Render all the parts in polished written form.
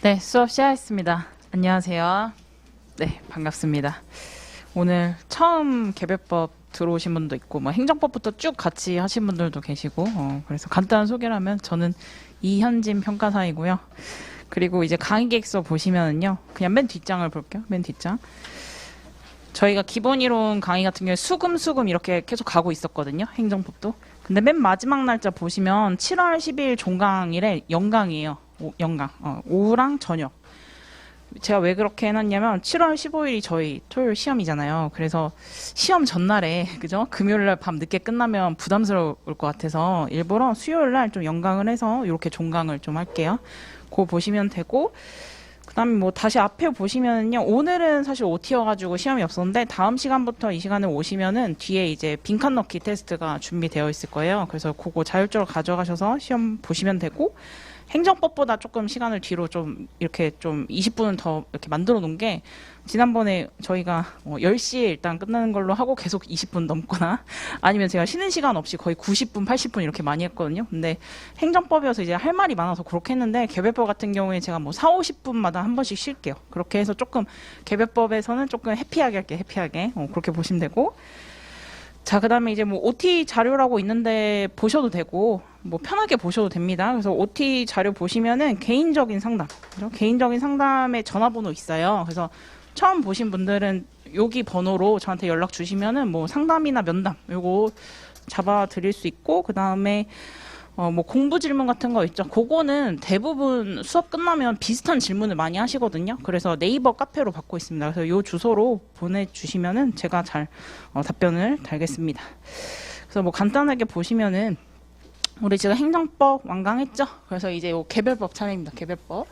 네, 수업 시작했습니다. 안녕하세요. 네, 반갑습니다. 오늘 처음 개별법 들어오신 분도 있고, 뭐 행정법부터 쭉 같이 하신 분들도 계시고, 그래서 간단한 소개를 하면 저는 이현진 평가사이고요. 그리고 이제 강의 계획서 보시면은요, 그냥 맨 뒷장을 볼게요. 맨 뒷장. 저희가 기본 이론 강의 같은 경우에 수금 이렇게 계속 가고 있었거든요. 행정법도. 근데 맨 마지막 날짜 보시면 7월 10일 종강일에 영강이에요. 영강. 오후랑 저녁. 제가 왜 그렇게 해놨냐면 7월 15일이 저희 토요일 시험이잖아요. 그래서 시험 전날에 그죠? 금요일날 밤 늦게 끝나면 부담스러울 것 같아서 일부러 수요일날 좀 연강을 해서 이렇게 종강을 좀 할게요. 그거 보시면 되고, 그다음에 뭐 다시 앞에 보시면은요, 오늘은 사실 OT여가지고 시험이 없었는데 다음 시간부터 이 시간에 오시면은 뒤에 이제 빈칸 넣기 테스트가 준비되어 있을 거예요. 그래서 그거 자율적으로 가져가셔서 시험 보시면 되고, 행정법보다 조금 시간을 뒤로 좀 이렇게 좀 20분은 더 이렇게 만들어 놓은 게, 지난번에 저희가 10시에 일단 끝나는 걸로 하고 계속 20분 넘거나 아니면 제가 쉬는 시간 없이 거의 90분, 80분 이렇게 많이 했거든요. 근데 행정법이어서 이제 할 말이 많아서 그렇게 했는데, 개별법 같은 경우에 제가 뭐 4, 50분마다 한 번씩 쉴게요. 그렇게 해서 조금 개별법에서는 조금 해피하게 할게요. 해피하게. 그렇게 보시면 되고, 자, 그 다음에 이제 뭐 OT 자료라고 있는데 보셔도 되고, 뭐 편하게 보셔도 됩니다. 그래서 OT 자료 보시면은 개인적인 상담, 그죠? 개인적인 상담의 전화번호 있어요. 그래서 처음 보신 분들은 여기 번호로 저한테 연락 주시면은 뭐 상담이나 면담 요거 잡아 드릴 수 있고, 그 다음에 뭐 공부 질문 같은 거 있죠. 그거는 대부분 수업 끝나면 비슷한 질문을 많이 하시거든요. 그래서 네이버 카페로 받고 있습니다. 그래서 요 주소로 보내주시면은 제가 잘 답변을 달겠습니다. 그래서 뭐 간단하게 보시면은 우리 지금 행정법 완강했죠. 그래서 이제 요 개별법 차례입니다. 개별법.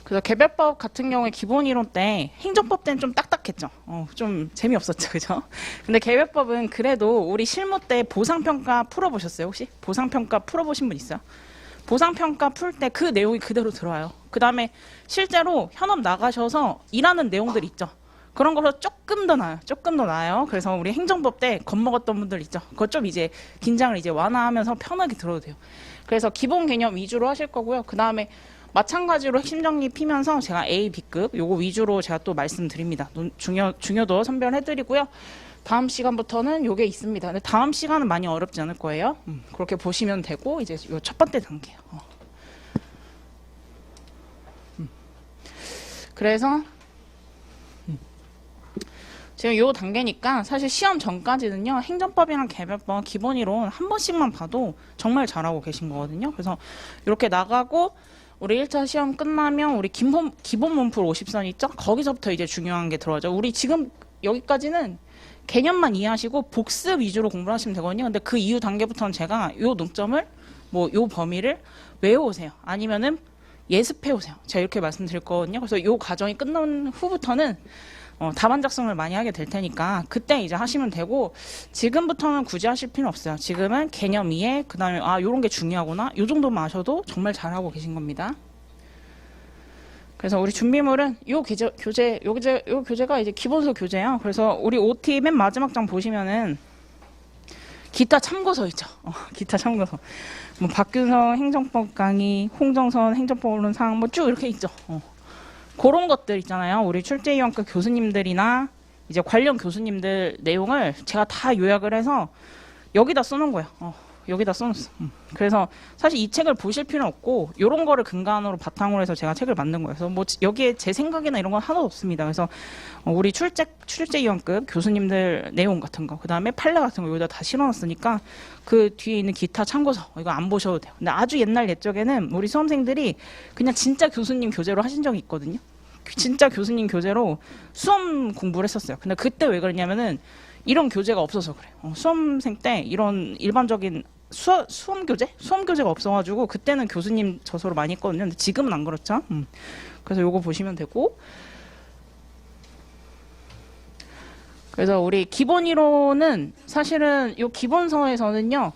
그래서 개별법 같은 경우에 기본 이론 때 행정법 때는 좀 딱딱했죠. 좀 재미없었죠. 그죠? 근데 개별법은 그래도 우리 실무 때 보상평가 풀어보셨어요? 혹시? 보상평가 풀어보신 분 있어요? 보상평가 풀 때 그 내용이 그대로 들어와요. 그 다음에 실제로 현업 나가셔서 일하는 내용들 있죠. 그런 거서 조금 더 나아요. 조금 더 나아요. 그래서 우리 행정법 때 겁먹었던 분들 있죠. 그거 좀 이제 긴장을 이제 완화하면서 편하게 들어도 돼요. 그래서 기본 개념 위주로 하실 거고요. 그 다음에 마찬가지로 핵심 정리 피면서 제가 A, B급 요거 위주로 제가 또 말씀드립니다. 중요도 선별해드리고요. 다음 시간부터는 요게 있습니다. 근데 다음 시간은 많이 어렵지 않을 거예요. 그렇게 보시면 되고, 이제 요 첫 번째 단계요. 그래서 지금 요 단계니까 사실 시험 전까지는요, 행정법이랑 개별법 기본 이론 한 번씩만 봐도 정말 잘하고 계신 거거든요. 그래서 이렇게 나가고 우리 1차 시험 끝나면 우리 기본 문풀 50선 있죠? 거기서부터 이제 중요한 게 들어가죠. 우리 지금 여기까지는 개념만 이해하시고 복습 위주로 공부를 하시면 되거든요. 근데 그 이후 단계부터는 제가 요 논점을, 뭐 요 범위를 외워오세요. 아니면은 예습해오세요. 제가 이렇게 말씀드릴 거거든요. 그래서 요 과정이 끝난 후부터는 답안 작성을 많이 하게 될 테니까 그때 이제 하시면 되고, 지금부터는 굳이 하실 필요는 없어요. 지금은 개념 이해, 그 다음에 요런 게 중요하구나, 요 정도만 아셔도 정말 잘하고 계신 겁니다. 그래서 우리 준비물은 요 교재가 이제 기본서 교재예요. 그래서 우리 OT 맨 마지막 장 보시면은 기타 참고서 있죠. 기타 참고서. 뭐 박균성 행정법 강의, 홍정선 행정법 언론 사항 뭐 쭉 이렇게 있죠. 그런 것들 있잖아요. 우리 출제위원급 교수님들이나 이제 관련 교수님들 내용을 제가 다 요약을 해서 여기다 써놓은 거예요. 여기다 써놨어. 그래서 사실 이 책을 보실 필요는 없고, 요런 거를 근간으로 바탕으로 해서 제가 책을 만든 거예요. 그래서 뭐 여기에 제 생각이나 이런 건 하나도 없습니다. 그래서 우리 출제위원급 교수님들 내용 같은 거, 그 다음에 판례 같은 거 여기다 다 실어놨으니까 그 뒤에 있는 기타 참고서 이거 안 보셔도 돼요. 근데 아주 옛날 옛적에는 우리 수험생들이 그냥 진짜 교수님 교재로 하신 적이 있거든요. 진짜 교수님 교재로 수험 공부를 했었어요. 근데 그때 왜 그러냐면은 이런 교재가 없어서 그래요. 수험생 때 이런 일반적인 수험 교재가 없어가지고 그때는 교수님 저서로 많이 했거든요. 근데 지금은 안 그렇죠. 그래서 요거 보시면 되고, 그래서 우리 기본 이론은 사실은 요 기본서에서는요,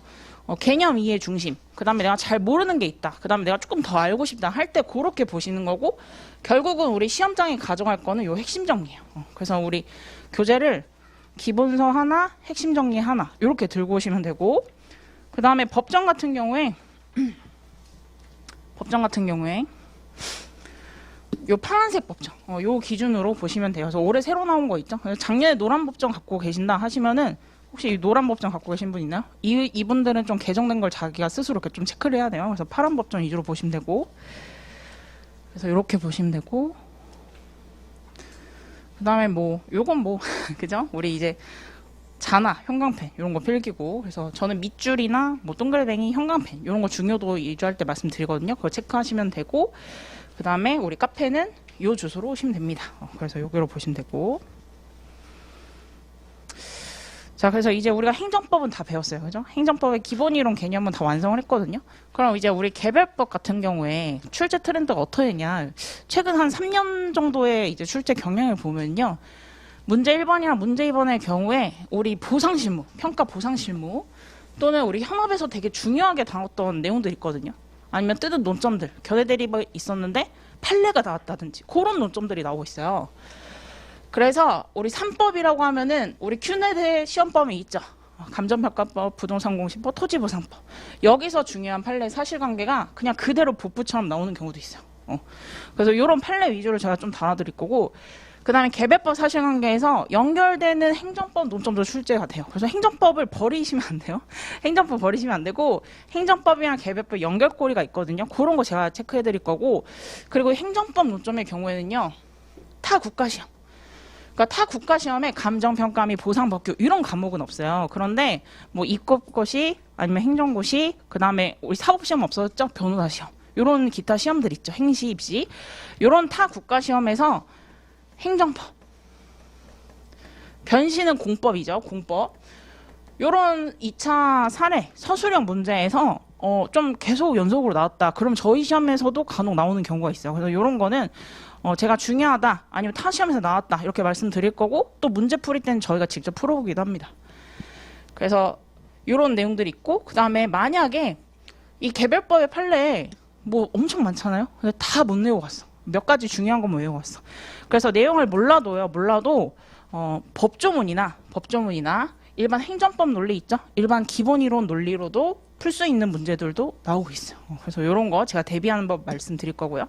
개념 이해 중심, 그 다음에 내가 잘 모르는 게 있다, 그 다음에 내가 조금 더 알고 싶다 할 때 그렇게 보시는 거고, 결국은 우리 시험장에 가져갈 거는 요 핵심 정리예요. 그래서 우리 교재를 기본서 하나, 핵심 정리 하나 이렇게 들고 오시면 되고, 그 다음에 법정 같은 경우에 요 파란색 법정, 요 기준으로 보시면 돼요. 그래서 올해 새로 나온 거 있죠? 작년에 노란 법정 갖고 계신다 하시면은 혹시 이 노란 법정 갖고 계신 분 있나요? 이분들은 좀 개정된 걸 자기가 스스로 이렇게 좀 체크를 해야 돼요. 그래서 파란 법정 위주로 보시면 되고, 그래서 이렇게 보시면 되고, 그 다음에 뭐 요건 뭐 그죠? 우리 이제 자나 형광펜 이런 거 필기고, 그래서 저는 밑줄이나 뭐 동글뱅이 형광펜 이런 거 중요도 위주할 때 말씀드리거든요. 그거 체크하시면 되고, 그 다음에 우리 카페는 요 주소로 오시면 됩니다. 그래서 여기로 보시면 되고. 자, 그래서 이제 우리가 행정법은 다 배웠어요. 그죠? 행정법의 기본 이론 개념은 다 완성을 했거든요. 그럼 이제 우리 개별법 같은 경우에 출제 트렌드가 어떠했냐. 최근 한 3년 정도의 이제 출제 경향을 보면요. 문제 1번이랑 문제 2번의 경우에 우리 보상실무, 평가 보상실무 또는 우리 현업에서 되게 중요하게 다뤘던 내용들이 있거든요. 아니면 뜯은 논점들, 견해 대립이 있었는데 판례가 나왔다든지 그런 논점들이 나오고 있어요. 그래서 우리 3법이라고 하면은 우리 Q&A 시험범위 있죠. 감정평가법, 부동산공시법, 토지보상법. 여기서 중요한 판례 사실관계가 그냥 그대로 복부처럼 나오는 경우도 있어요. 그래서 이런 판례 위주로 제가 좀 달아드릴 거고, 그 다음에 개별법 사실관계에서 연결되는 행정법 논점도 출제가 돼요. 그래서 행정법을 버리시면 안 돼요. 행정법 버리시면 안 되고, 행정법이랑 개별법 연결고리가 있거든요. 그런 거 제가 체크해드릴 거고, 그리고 행정법 논점의 경우에는요, 타 국가시험. 그러니까 타 국가시험에 감정평가 및 보상법규 이런 과목은 없어요. 그런데 뭐 입법고시 아니면 행정고시, 그 다음에 우리 사법시험 없었죠? 변호사시험. 이런 기타 시험들 있죠. 행시, 입시. 이런 타 국가시험에서 행정법. 변시는 공법이죠. 공법. 요런 2차 사례, 서술형 문제에서 좀 계속 연속으로 나왔다. 그럼 저희 시험에서도 간혹 나오는 경우가 있어요. 그래서 요런 거는 제가 중요하다, 아니면 타 시험에서 나왔다, 이렇게 말씀드릴 거고, 또 문제 풀이 때는 저희가 직접 풀어보기도 합니다. 그래서 요런 내용들이 있고, 그 다음에 만약에 이 개별법의 판례 뭐 엄청 많잖아요? 근데 다 못 외우고 갔어. 몇 가지 중요한 것만 외우고 갔어. 그래서 내용을 몰라도 법조문이나 일반 행정법 논리 있죠? 일반 기본이론 논리로도 풀 수 있는 문제들도 나오고 있어요. 그래서 이런 거 제가 대비하는 법 말씀드릴 거고요.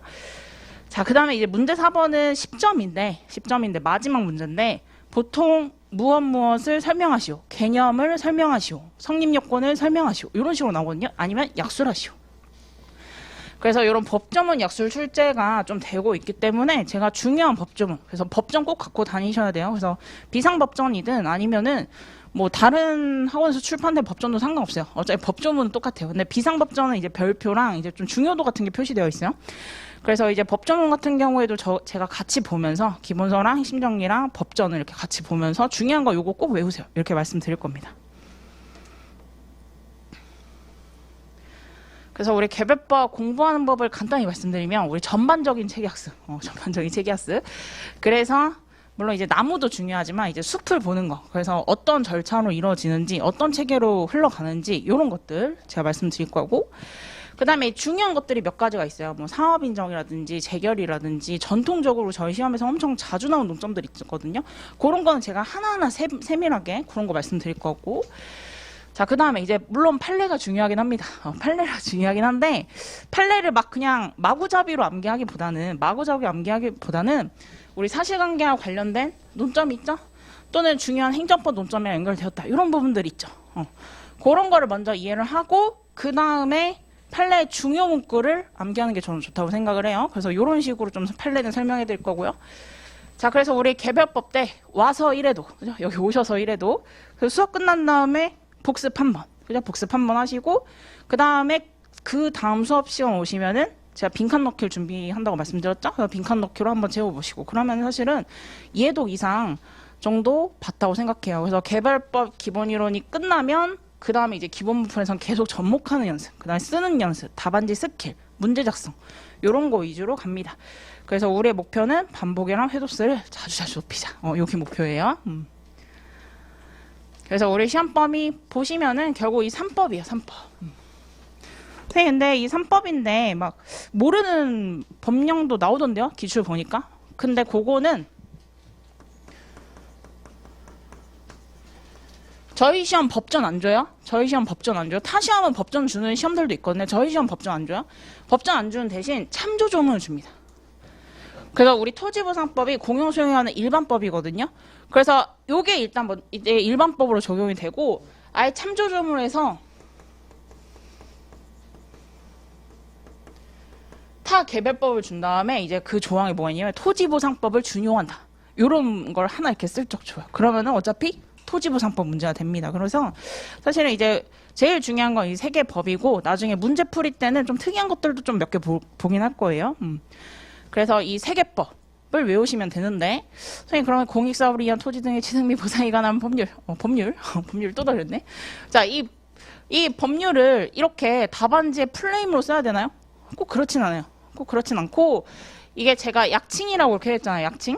자, 그 다음에 이제 문제 4번은 10점인데 마지막 문제인데, 보통 무엇을 설명하시오, 개념을 설명하시오, 성립요건을 설명하시오, 이런 식으로 나오거든요. 아니면 약술하시오. 그래서 이런 법조문 약술 출제가 좀 되고 있기 때문에 제가 중요한 법조문, 그래서 법정 꼭 갖고 다니셔야 돼요. 그래서 비상법전이든 아니면은 뭐 다른 학원에서 출판된 법전도 상관없어요. 어차피 법조문은 똑같아요. 근데 비상법전은 이제 별표랑 이제 좀 중요도 같은 게 표시되어 있어요. 그래서 이제 법조문 같은 경우에도 제가 같이 보면서 기본서랑 핵심정리랑 법전을 이렇게 같이 보면서 중요한 거 요거 꼭 외우세요. 이렇게 말씀드릴 겁니다. 그래서 우리 개별법 공부하는 법을 간단히 말씀드리면, 우리 전반적인 체계학습, 전반적인 체계학습. 그래서 물론 이제 나무도 중요하지만 이제 숲을 보는 거. 그래서 어떤 절차로 이루어지는지, 어떤 체계로 흘러가는지 이런 것들 제가 말씀드릴 거고. 그 다음에 중요한 것들이 몇 가지가 있어요. 뭐 상업인정이라든지 재결이라든지 전통적으로 저희 시험에서 엄청 자주 나온 논점들이 있거든요. 그런 거는 제가 하나하나 세밀하게 그런 거 말씀드릴 거고. 자, 그 다음에 이제 물론 판례가 중요하긴 합니다. 판례가 중요하긴 한데, 판례를 막 그냥 마구잡이로 암기하기보다는 우리 사실관계와 관련된 논점이 있죠? 또는 중요한 행정법 논점에 연결되었다, 이런 부분들이 있죠. 그런 거를 먼저 이해를 하고, 그 다음에 판례의 중요 문구를 암기하는 게 저는 좋다고 생각을 해요. 그래서 이런 식으로 좀 판례는 설명해 드릴 거고요. 자, 그래서 우리 개별법 때 와서 이래도, 그죠? 여기 오셔서 이래도, 그래서 수업 끝난 다음에 복습 한번, 그죠? 복습 한번 하시고, 그 다음 수업 시간 오시면은 제가 빈칸 넣기를 준비한다고 말씀드렸죠? 그래서 빈칸 넣기로 한번 재워보시고, 그러면 사실은 이해도 이상 정도 봤다고 생각해요. 그래서 개별법 기본 이론이 끝나면 그 다음에 이제 기본 부분에선 계속 접목하는 연습, 그 다음에 쓰는 연습, 답안지 스킬, 문제 작성, 이런 거 위주로 갑니다. 그래서 우리의 목표는 반복이랑 회도수를 자주 높이자. 여기 목표예요. 그래서 우리 시험범위 보시면은 결국 이 3법이에요. 3법. 근데 이 3법인데 막 모르는 법령도 나오던데요. 기출 보니까. 근데 그거는 저희 시험 법전 안 줘요? 저희 시험 법전 안 줘요? 타 시험은 법전 주는 시험들도 있거든요. 저희 시험 법전 안 줘요? 법전 안 주는 대신 참조 조문을 줍니다. 그래서 우리 토지보상법이 공용수용하는 일반법이거든요. 그래서 요게 일단 뭐 이제 일반법으로 적용이 되고 아예 참조점으로 해서 타 개별법을 준 다음에 이제 그 조항이 뭐가 있냐면 토지보상법을 준용한다. 요런 걸 하나 이렇게 슬쩍 줘요. 그러면은 어차피 토지보상법 문제가 됩니다. 그래서 사실은 이제 제일 중요한 건 이 세 개 법이고 나중에 문제 풀이 때는 좀 특이한 것들도 좀 몇 개 보긴 할 거예요. 그래서 이 세 개 법을 외우시면 되는데 선생님 그러면 공익사업을 위한 토지 등의 취득 및 보상에 관한 법률 법률 또 다르네. 자, 이 법률을 이렇게 답안지에 플레임으로 써야 되나요? 꼭 그렇진 않아요. 꼭 그렇진 않고 이게 제가 약칭이라고 이렇게 했잖아요. 약칭.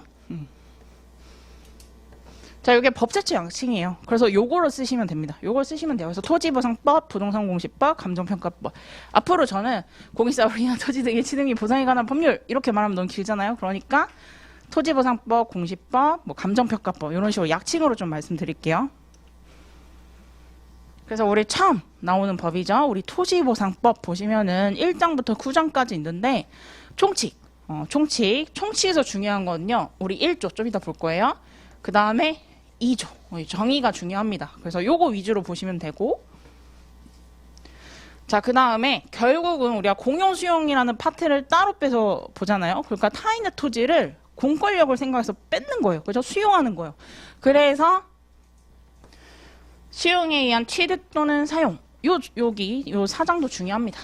자, 이게 법제처 양칭이에요. 그래서 요거를 쓰시면 됩니다. 요걸 쓰시면 돼요. 그래서 토지보상법, 부동산공시법, 감정평가법. 앞으로 저는 공익사업을 위한 토지 등의 취득 및 보상에 관한 법률 이렇게 말하면 너무 길잖아요. 그러니까 토지보상법, 공시법, 뭐 감정평가법 이런 식으로 약칭으로 좀 말씀드릴게요. 그래서 우리 처음 나오는 법이죠. 우리 토지보상법 보시면은 1장부터 9장까지 있는데 총칙에서 중요한 거는요. 우리 1조 좀 이따 볼 거예요. 그 다음에 2조 정의가 중요합니다. 그래서 요거 위주로 보시면 되고 자, 그 다음에 결국은 우리가 공용수용이라는 파트를 따로 빼서 보잖아요. 그러니까 타인의 토지를 공권력을 생각해서 뺏는 거예요. 그죠? 수용하는 거예요. 그래서 수용에 의한 취득 또는 사용 여기 요 사장도 중요합니다.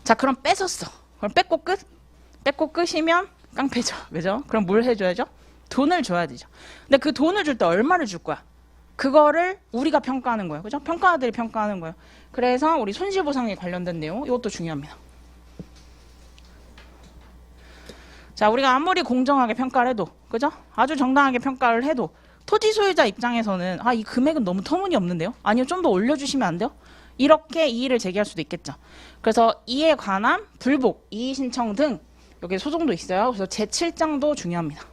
자, 그럼 뺏었어. 그럼 뺏고 끝? 뺏고 끝이면 깡패죠. 왜죠? 그럼 뭘 해줘야죠? 돈을 줘야 되죠. 근데 그 돈을 줄 때 얼마를 줄 거야? 그거를 우리가 평가하는 거예요. 그죠? 평가자들이 평가하는 거예요. 그래서 우리 손실보상에 관련된 내용 이것도 중요합니다. 자, 우리가 아무리 공정하게 평가를 해도 그죠? 아주 정당하게 평가를 해도 토지 소유자 입장에서는 이 금액은 너무 터무니없는데요? 아니요, 좀 더 올려주시면 안 돼요? 이렇게 이의를 제기할 수도 있겠죠. 그래서 이에 관한 불복, 이의 신청 등 여기 소송도 있어요. 그래서 제7장도 중요합니다.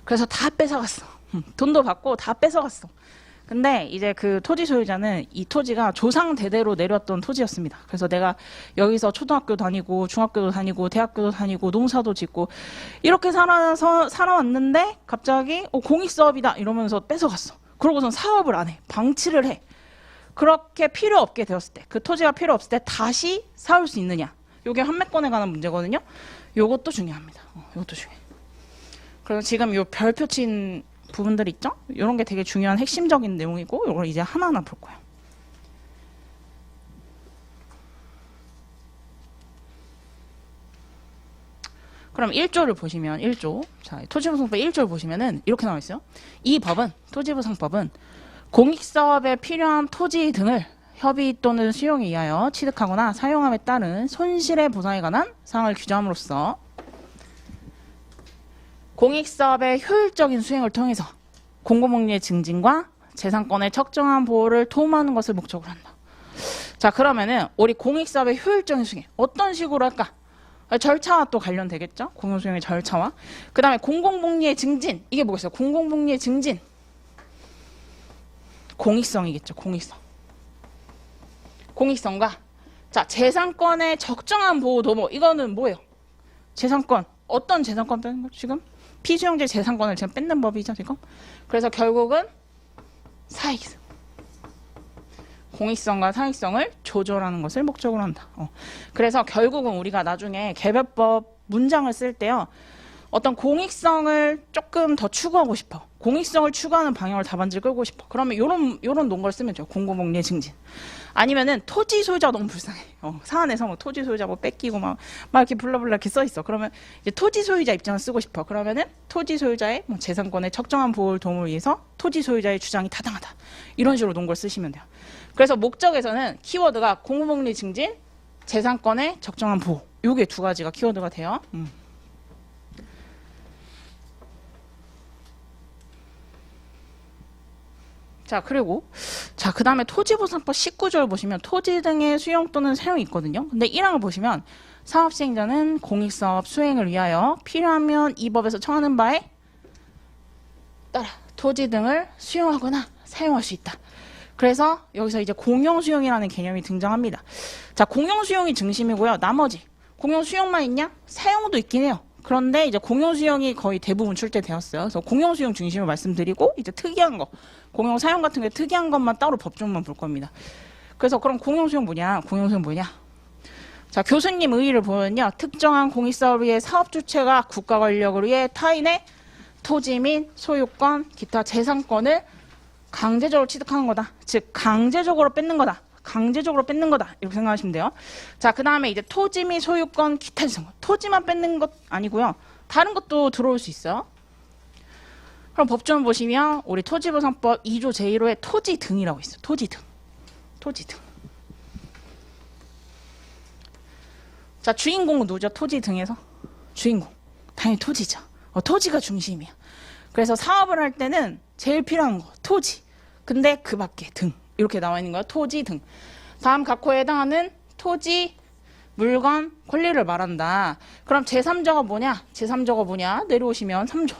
그래서 다 뺏어갔어. 돈도 받고 다 뺏어갔어. 근데 이제 그 토지 소유자는 이 토지가 조상 대대로 내려왔던 토지였습니다. 그래서 내가 여기서 초등학교 다니고 중학교도 다니고 대학교도 다니고 농사도 짓고 이렇게 살아왔는데 갑자기 공익사업이다 이러면서 뺏어갔어. 그러고선 사업을 안 해. 방치를 해. 그렇게 필요 없게 되었을 때, 그 토지가 필요 없을 때 다시 사올 수 있느냐. 이게 환매권에 관한 문제거든요. 요것도 중요합니다. 요것도 중요해. 그리고 지금 요 별표 친 부분들 있죠? 이런 게 되게 중요한 핵심적인 내용이고 이걸 이제 하나하나 볼 거예요. 그럼 1조를 보시면 1조. 자, 토지보상법 1조를 보시면은 이렇게 나와 있어요. 이 법은 토지보상법은 공익사업에 필요한 토지 등을 협의 또는 수용에 의하여 취득하거나 사용함에 따른 손실의 보상에 관한 사항을 규정함으로써 공익사업의 효율적인 수행을 통해서 공공복리의 증진과 재산권의 적정한 보호를 도모하는 것을 목적으로 한다. 자, 그러면은 우리 공익사업의 효율적인 수행 어떤 식으로 할까? 절차와 또 관련되겠죠? 공용수용의 절차와. 그 다음에 공공복리의 증진. 이게 뭐겠어요? 공공복리의 증진. 공익성이겠죠. 공익성. 공익성과 자, 재산권의 적정한 보호 도모. 이거는 뭐예요? 재산권. 어떤 재산권 뺏는 거죠? 지금? 피수용제 재산권을 지금 뺏는 법이죠. 지금? 그래서 결국은 사익성. 공익성과 사익성을 조절하는 것을 목적으로 한다. 그래서 결국은 우리가 나중에 개별법 문장을 쓸 때요. 어떤 공익성을 조금 더 추구하고 싶어. 공익성을 추구하는 방향을 답안지를 끌고 싶어. 그러면 요런 논거를 쓰면 돼요. 공공복리의 증진. 아니면은 토지 소유자가 너무 불쌍해. 사안에서 뭐 토지 소유자 뭐 뺏기고 막 이렇게 블라블라 이렇게 써 있어. 그러면 이제 토지 소유자 입장을 쓰고 싶어. 그러면은 토지 소유자의 뭐 재산권의 적정한 보호를 도움을 위해서 토지 소유자의 주장이 타당하다. 이런 식으로 논거를 쓰시면 돼요. 그래서 목적에서는 키워드가 공공복리 증진, 재산권의 적정한 보호. 요게 두 가지가 키워드가 돼요. 자, 그리고 그 다음에 토지보상법 19조를 보시면 토지 등의 수용 또는 사용이 있거든요. 근데 1항을 보시면 사업시행자는 공익사업 수행을 위하여 필요하면 이 법에서 정하는 바에 따라 토지 등을 수용하거나 사용할 수 있다. 그래서 여기서 이제 공용수용이라는 개념이 등장합니다. 자, 공용수용이 중심이고요. 나머지 공용수용만 있냐? 사용도 있긴 해요. 그런데 이제 공용수용이 거의 대부분 출제되었어요. 그래서 공용수용 중심을 말씀드리고 이제 특이한 거, 공용사용 같은 게 특이한 것만 따로 법조문만 볼 겁니다. 그래서 그럼 공용수용 뭐냐? 공용수용 뭐냐? 자, 교수님 의의를 보면요. 특정한 공익사업을 위해 사업주체가 국가 권력을 위해 타인의 토지 및 소유권, 기타 재산권을 강제적으로 취득하는 거다. 즉 강제적으로 뺏는 거다. 강제적으로 뺏는 거다. 이렇게 생각하시면 돼요. 자, 그 다음에 이제 토지 및 소유권, 기타 재산권. 토지만 뺏는 것 아니고요. 다른 것도 들어올 수 있어요. 그럼 법조문 보시면 우리 토지보상법 2조 제1호에 토지 등이라고 있어요. 토지 등. 토지 등. 자, 주인공은 누구죠? 토지 등에서? 주인공. 당연히 토지죠. 토지가 중심이야. 그래서 사업을 할 때는 제일 필요한 거, 토지. 근데 그 밖에 등. 이렇게 나와 있는 거야. 토지 등. 다음 각호에 해당하는 토지, 물건, 권리를 말한다. 그럼 제3조가 뭐냐? 제3조가 뭐냐? 내려오시면 3조.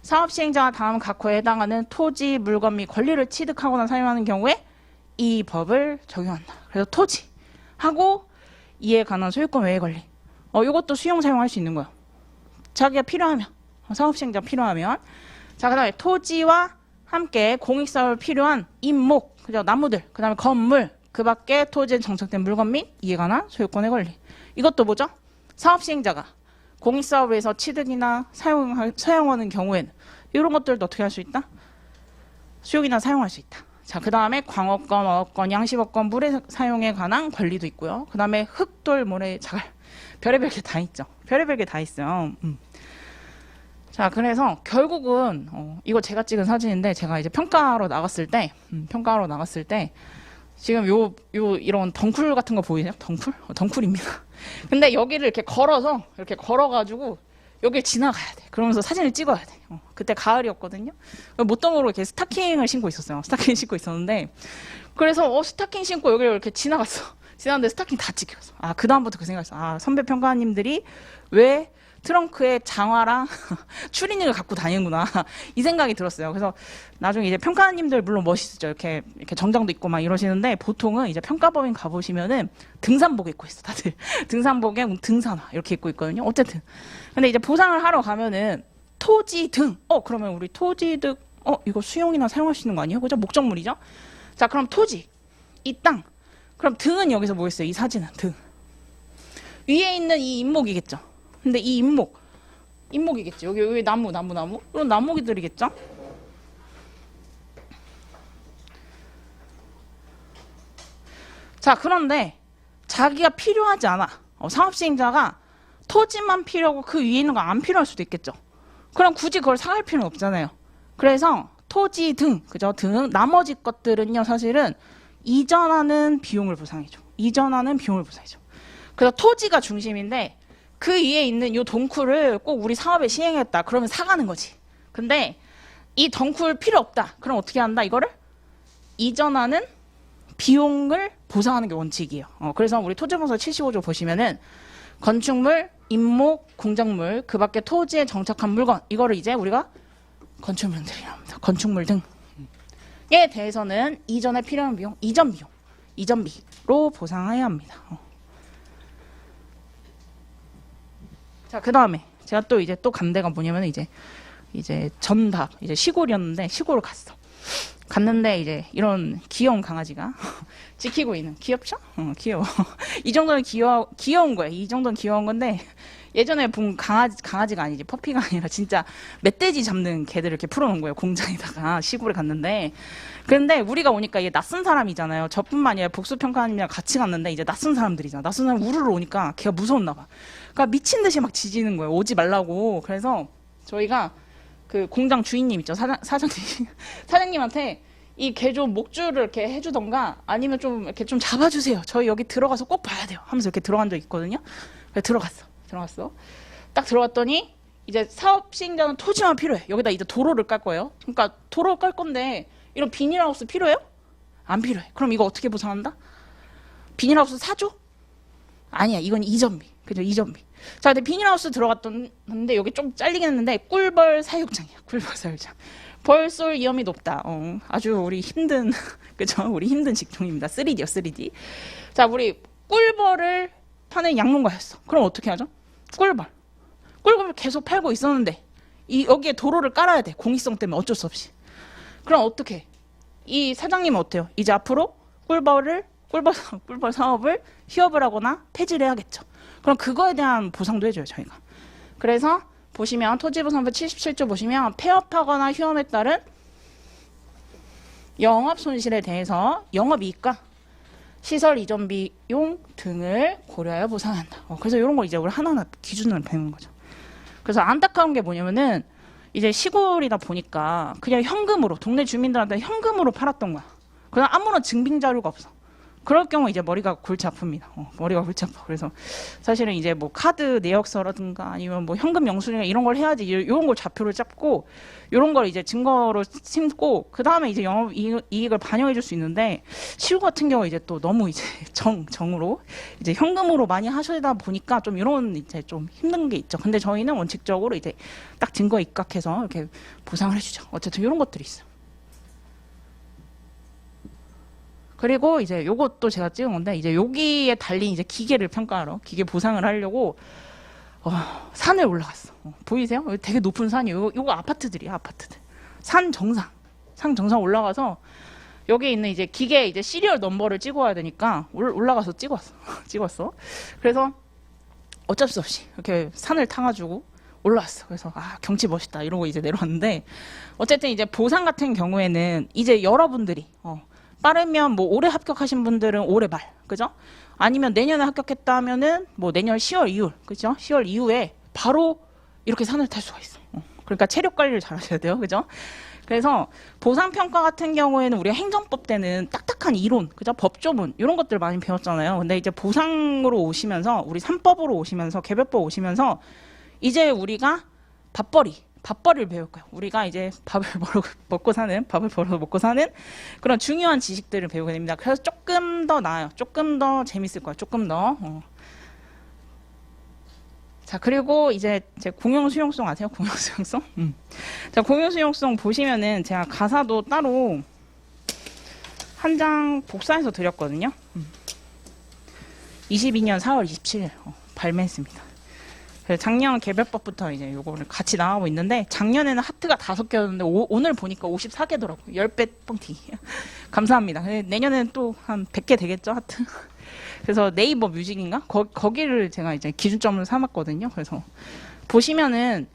사업 시행자가 다음 각호에 해당하는 토지, 물건 및 권리를 취득하거나 사용하는 경우에 이 법을 적용한다. 그래서 토지 하고 이에 관한 소유권 외의 권리. 이것도 수용 사용할 수 있는 거예요. 자기가 필요하면, 사업 시행자가 필요하면. 자, 그다음에 토지와 함께 공익사업에 필요한 임목, 그죠? 나무들, 그다음에 건물, 그 밖에 토지에 정착된 물건 및 이에 관한 소유권의 권리. 이것도 뭐죠? 사업 시행자가 공익사업에서 취득이나 사용하는 경우에는 이런 것들도 어떻게 할 수 있다? 수용이나 사용할 수 있다. 자, 그 다음에 광업권, 어업권, 양식업권, 물의 사용에 관한 권리도 있고요. 그 다음에 흙, 돌, 모래, 자갈. 별의별 게 다 있죠. 별의별 게 다 있어요. 자, 그래서 결국은 이거 제가 찍은 사진인데 제가 이제 평가로 나갔을 때 지금 요 이런 덩쿨 같은 거 보이세요? 덩쿨? 덩쿨입니다. 근데 여기를 이렇게 걸어가지고 여기 지나가야 돼. 그러면서 사진을 찍어야 돼. 그때 가을이었거든요. 못동으로 이렇게 스타킹을 신고 있었어요. 스타킹 신고 있었는데 그래서 스타킹 신고 여기를 이렇게 지나갔어. 지났는데 스타킹 다 찍혔어. 그 다음부터 그 생각했어. 선배 평가님들이 왜 트렁크에 장화랑 추리닝을 갖고 다니는구나 이 생각이 들었어요. 그래서 나중에 이제 평가님들 물론 멋있죠. 이렇게 정장도 입고 막 이러시는데 보통은 이제 평가법인 가보시면은 등산복 입고 있어 다들. 등산복에 등산화 이렇게 입고 있거든요. 어쨌든 근데 이제 보상을 하러 가면은 토지 등. 그러면 우리 토지 등 이거 수용이나 사용할 수 있는 거 아니에요? 그죠? 목적물이죠. 자, 그럼 토지 이 땅. 그럼 등은 여기서 뭐겠어요? 이 사진은 등. 위에 있는 이 임목이겠죠. 근데 이 임목이겠죠. 여기 나무. 이런 나무들이겠죠. 자, 그런데 자기가 필요하지 않아. 사업시행자가 토지만 필요하고 그 위에 있는 거 안 필요할 수도 있겠죠. 그럼 굳이 그걸 사갈 필요는 없잖아요. 그래서 토지 등, 그죠? 등 나머지 것들은요, 사실은 이전하는 비용을 보상해줘. 그래서 토지가 중심인데 그 위에 있는 이 덩쿨을 꼭 우리 사업에 시행했다. 그러면 사가는 거지. 근데 이 덩쿨 필요 없다. 그럼 어떻게 한다? 이거를 이전하는 비용을 보상하는 게 원칙이에요. 그래서 우리 토지공사 75조 보시면은 건축물, 임목, 공작물, 그 밖에 토지에 정착한 물건 이거를 이제 우리가 건축물들이라고 합니다. 건축물 등에 대해서는 이전에 필요한 비용, 이전비로 보상해야 합니다. 자, 그 다음에 제가 또 이제 또 간 데가 뭐냐면 이제 전답 이제 시골이었는데 시골을 갔는데 이제 이런 귀여운 강아지가 지키고 있는 귀엽죠? 귀여워. 이 정도는 귀여운 거예요. 이 정도는 귀여운 건데 예전에 본 강아지가 아니지 퍼피가 아니라 진짜 멧돼지 잡는 개들을 이렇게 풀어놓은 거예요. 공장에다가 시골에 갔는데 근데 우리가 오니까 이게 낯선 사람이잖아요. 저뿐만 아니라 복수평가님이랑 같이 갔는데 이제 낯선 사람들이잖아. 낯선 사람 우르르 오니까 걔가 무서웠나 봐. 그러니까 미친 듯이 막 짖는 거예요. 오지 말라고. 그래서 저희가 그 공장 주인님 있죠. 사장님한테 이 개 좀 목줄을 이렇게 해주던가 아니면 좀 이렇게 좀 잡아주세요. 저희 여기 들어가서 꼭 봐야 돼요. 하면서 이렇게 들어간 적 있거든요. 그래서 들어갔어. 딱 들어갔더니 이제 사업 시행자는 토지만 필요해. 여기다 이제 도로를 깔 거예요. 그러니까 도로 깔 건데 이런 비닐하우스 필요해요? 안 필요해. 그럼 이거 어떻게 보상한다? 비닐하우스 사줘? 아니야. 이건 이전비. 그죠? 이전비. 자, 근데 비닐하우스 들어갔던데 여기 좀 잘리긴 했는데 꿀벌 사육장이야. 꿀벌 사육장. 벌쏠 위험이 높다. 아주 우리 힘든 그죠? 우리 힘든 직종입니다. 3D요, 3D. 자, 우리 꿀벌을 파는 양문가였어. 그럼 어떻게 하죠? 꿀벌 계속 팔고 있었는데 여기에 도로를 깔아야 돼. 공익성 때문에 어쩔 수 없이. 그럼 어떻게? 이 사장님은 어때요? 이제 앞으로 꿀벌 사업을 휴업을 하거나 폐지를 해야겠죠. 그럼 그거에 대한 보상도 해줘요, 저희가. 그래서 보시면 토지부산법 77조 보시면 폐업하거나 휴업에 따른 영업 손실에 대해서 영업이익과 시설 이전 비용 등을 고려하여 보상한다. 그래서 이런 거 이제 우리 하나하나 기준을 배우는 거죠. 그래서 안타까운 게 뭐냐면은 이제 시골이다 보니까 그냥 현금으로 동네 주민들한테 현금으로 팔았던 거야. 그냥 아무런 증빙 자료가 없어. 그럴 경우 이제 머리가 골치 아픕니다. 머리가 골치 아파. 그래서 사실은 이제 뭐 카드 내역서라든가 아니면 뭐 현금 영수증 이런 걸 해야지 이런 걸 좌표를 잡고 이런 걸 이제 증거로 심고 그 다음에 이제 영업 이익을 반영해 줄 수 있는데 시골 같은 경우 이제 또 너무 이제 정으로 이제 현금으로 많이 하시다 보니까 좀 이런 이제 좀 힘든 게 있죠. 근데 저희는 원칙적으로 이제 딱 증거 입각해서 이렇게 보상을 해주죠. 어쨌든 이런 것들이 있어요. 그리고 이제 요것도 제가 찍은 건데 이제 여기에 달린 이제 기계를 평가하러 기계 보상을 하려고 산을 올라갔어. 보이세요? 여기 되게 높은 산이에요. 요거 아파트들이야, 아파트들. 산 정상 올라가서 여기 있는 이제 기계 이제 시리얼 넘버를 찍어야 되니까 올라가서 찍었어. 그래서 어쩔 수 없이 이렇게 산을 타가지고 올라왔어. 그래서 경치 멋있다 이러고 이제 내려왔는데 어쨌든 이제 보상 같은 경우에는 이제 여러분들이 빠르면 뭐 올해 합격하신 분들은 올해 말, 그죠? 아니면 내년에 합격했다 하면은 뭐 내년 10월 이후, 그죠? 10월 이후에 바로 이렇게 산을 탈 수가 있어. 그러니까 체력 관리를 잘 하셔야 돼요, 그죠? 그래서 보상평가 같은 경우에는 우리가 행정법 때는 딱딱한 이론, 그죠? 법조문, 이런 것들 많이 배웠잖아요. 근데 이제 보상으로 오시면서, 우리 3법으로 오시면서, 개별법 오시면서, 이제 우리가 밥벌이를 배울 거예요. 우리가 이제 밥을 벌어 먹고 사는 그런 중요한 지식들을 배우게 됩니다. 그래서 조금 더 나아요. 조금 더 재밌을 거예요. 조금 더. 자, 그리고 이제 제 공용 수용성 아세요? 공용 수용성? 자, 공용 수용성 보시면은 제가 가사도 따로 한 장 복사해서 드렸거든요. 22년 4월 27일 발매했습니다. 작년 개별법부터 이제 요거를 같이 나가고 있는데 작년에는 하트가 5개였는데 오늘 보니까 54개더라고요. 10배 뻥튀기. 감사합니다. 내년에는 또 한 100개 되겠죠, 하트. 그래서 네이버 뮤직인가? 거기를 제가 이제 기준점을 삼았거든요. 그래서 보시면은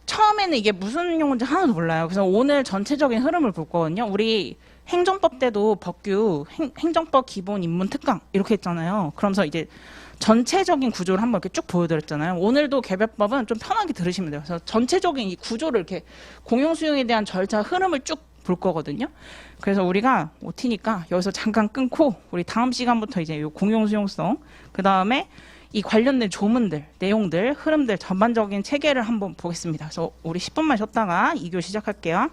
처음에는 이게 무슨 용어인지 하나도 몰라요. 그래서 오늘 전체적인 흐름을 볼 거거든요. 우리 행정법 때도 법규, 행정법 기본 입문 특강 이렇게 했잖아요. 그러면서 이제 전체적인 구조를 한번 이렇게 쭉 보여드렸잖아요. 오늘도 개별법은 좀 편하게 들으시면 돼요. 그래서 전체적인 이 구조를 이렇게 공용 수용에 대한 절차 흐름을 쭉 볼 거거든요. 그래서 우리가 OT니까 여기서 잠깐 끊고 우리 다음 시간부터 이제 이 공용 수용성 그 다음에 이 관련된 조문들, 내용들, 흐름들 전반적인 체계를 한번 보겠습니다. 그래서 우리 10분만 쉬었다가 2교 시작할게요.